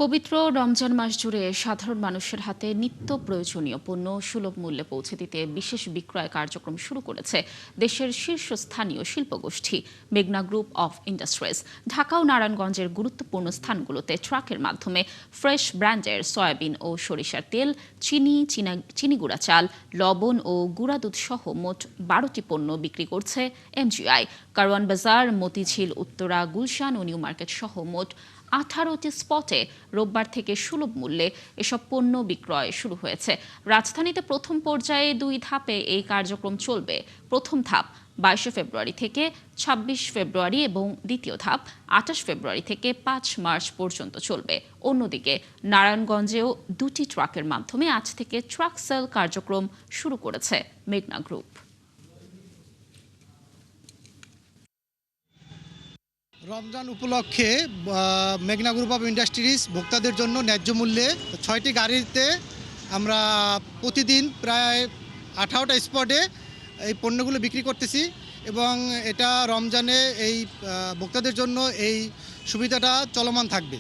পবিত্র রমজান মাস জুড়ে সাধারণ মানুষের হাতে নিত্য প্রয়োজনীয় পণ্য সুলভ মূল্যে পৌঁছে দিতে বিশেষ বিক্রয় কার্যক্রম শুরু করেছে দেশের শীর্ষস্থানীয় শিল্পগোষ্ঠী মেঘনা গ্রুপ অফ ইন্ডাস্ট্রিজ। ঢাকা ও নারায়ণগঞ্জের গুরুত্বপূর্ণ স্থানগুলোতে ট্রাকের মাধ্যমে ফ্রেশ ব্র্যান্ডের সয়াবিন ও সরিষার তেল, চিনি গুঁড়া চাল, লবণ ও গুঁড়া দুধ সহ মোট ১২টি পণ্য বিক্রি করছে এমজিআই। কারওয়ান বাজার, মতিঝিল, উত্তরা, গুলশান ও নিউ মার্কেট সহ মোট ১৮টি স্পটে রোববার থেকে সুলভ মূল্যে এসব পণ্য বিক্রয় শুরু হয়েছে। রাজধানীতে প্রথম পর্যায়ে ২ ধাপে এই কার্যক্রম চলবে। প্রথম ধাপ ২২ ফেব্রুয়ারি থেকে ২৬ ফেব্রুয়ারি এবং দ্বিতীয় ধাপ ২৮ ফেব্রুয়ারি থেকে ৫ মার্চ পর্যন্ত চলবে। অন্যদিকে নারায়ণগঞ্জেও ২টি ট্রাকের মাধ্যমে আজ থেকে ট্রাক সেল কার্যক্রম শুরু করেছে মেঘনা গ্রুপ। রমজান উপলক্ষে মেঘনা গ্রুপ অফ ইন্ডাস্ট্রিজ ভোক্তাদের জন্য ন্যায্য মূল্যে ৬টি গাড়িতে আমরা প্রতিদিন প্রায় ১৮টা স্পটে এই পণ্যগুলো বিক্রি করতেছি এবং এটা রমজানে এই ভোক্তাদের জন্য এই সুবিধাটা চলমান থাকবে।